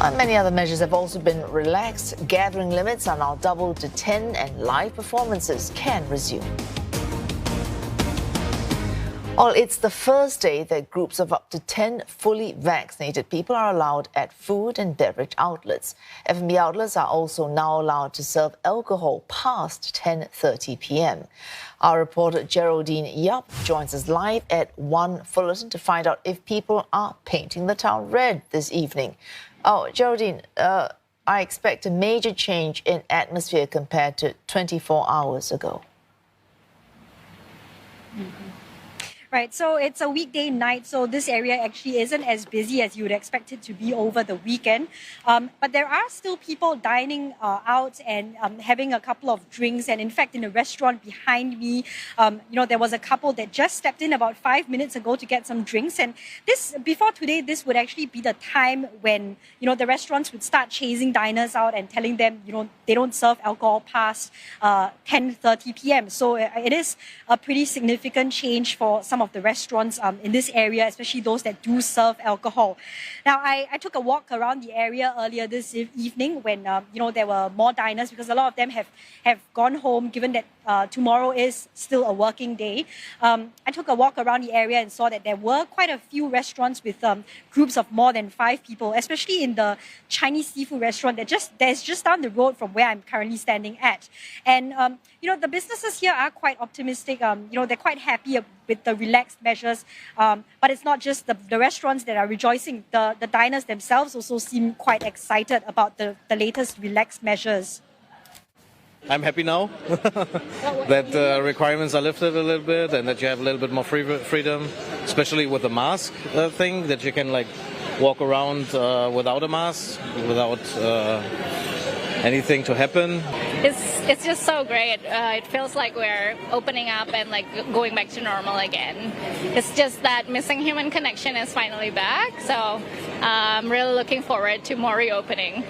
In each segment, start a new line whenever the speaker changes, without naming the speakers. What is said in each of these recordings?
Many other measures have also been relaxed. Gathering limits are now doubled to 10 and live performances can resume. Well, it's the first day that groups of up to 10 fully vaccinated people are allowed at food and beverage outlets. F&B outlets are also now allowed to serve alcohol past 10:30 p.m. Our reporter Geraldine Yap joins us live at 1 Fullerton to find out if people are painting the town red this evening. Oh, Geraldine, I expect a major change in atmosphere compared to 24 hours ago.
Right, so it's a weekday night, so this area actually isn't as busy as you would expect it to be over the weekend. But there are still people dining out and having a couple of drinks. And in fact, in the restaurant behind me, there was a couple that just stepped in about 5 minutes ago to get some drinks. And before today, this would actually be the time when, the restaurants would start chasing diners out and telling them, they don't serve alcohol past 10:30 p.m. So it is a pretty significant change for some of the restaurants in this area, especially those that do serve alcohol. Now, I took a walk around the area earlier this evening when, there were more diners because a lot of them have gone home, given that tomorrow is still a working day. I took a walk around the area and saw that there were quite a few restaurants with groups of more than 5 people, especially in the Chinese seafood restaurant that's just down the road from where I'm currently standing at. And, the businesses here are quite optimistic. They're quite happy with the relaxed measures. But it's not just the restaurants that are rejoicing. The diners themselves also seem quite excited about the latest relaxed measures.
I'm happy now that requirements are lifted a little bit and that you have a little bit more freedom, especially with the mask thing, that you can walk around without a mask, without anything to happen.
It's just so great. It feels like we're opening up and going back to normal again. It's just that missing human connection is finally back. So I'm really looking forward to more reopening.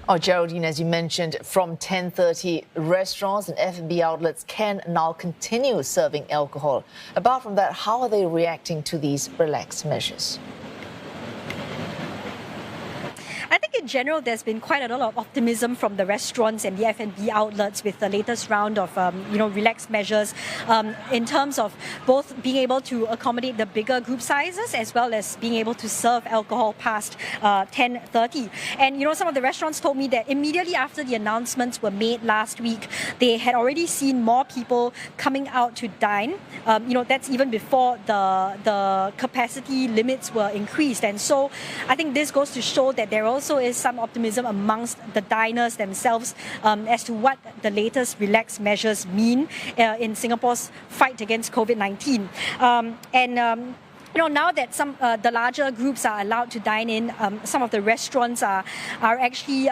Oh, Geraldine, as you mentioned, from 10:30, restaurants and F&B outlets can now continue serving alcohol. Apart from that, how are they reacting to these relaxed measures?
I think in general, there's been quite a lot of optimism from the restaurants and the F&B outlets with the latest round of, relaxed measures in terms of both being able to accommodate the bigger group sizes as well as being able to serve alcohol past 10:30. And, some of the restaurants told me that immediately after the announcements were made last week, they had already seen more people coming out to dine. That's even before the capacity limits were increased. And so I think this goes to show that there also is some optimism amongst the diners themselves as to what the latest relaxed measures mean in Singapore's fight against COVID-19. Now that the larger groups are allowed to dine in, some of the restaurants are actually,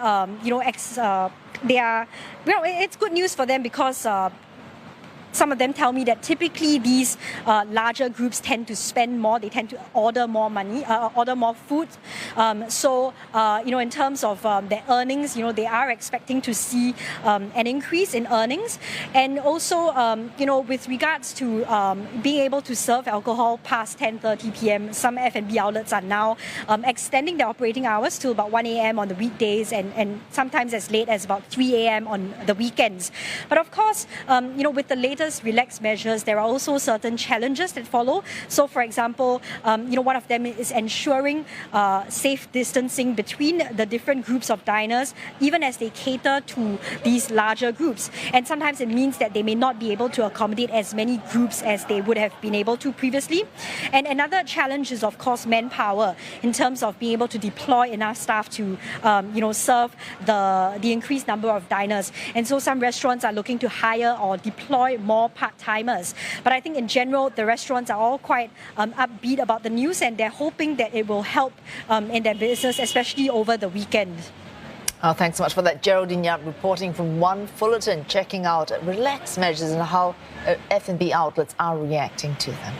it's good news for them because some of them tell me that typically these larger groups tend to spend more. They tend to order more money, order more food. In terms of their earnings, they are expecting to see an increase in earnings. And also, with regards to being able to serve alcohol past 10:30 p.m., some F&B outlets are now extending their operating hours to about 1 a.m. on the weekdays and sometimes as late as about 3 a.m. on the weekends. But of course, with the latest relaxed measures, there are also certain challenges that follow. So, for example, one of them is ensuring safe distancing between the different groups of diners, even as they cater to these larger groups. And sometimes it means that they may not be able to accommodate as many groups as they would have been able to previously. And another challenge is, of course, manpower in terms of being able to deploy enough staff to, serve the increased number of diners. And so some restaurants are looking to hire or deploy more part-timers. But I think in general, the restaurants are all quite upbeat about the news and they're hoping that it will help in their business, especially over the weekend.
Oh, thanks so much for that. Geraldine Yap reporting from 1 Fullerton, checking out relaxed measures and how F&B outlets are reacting to them.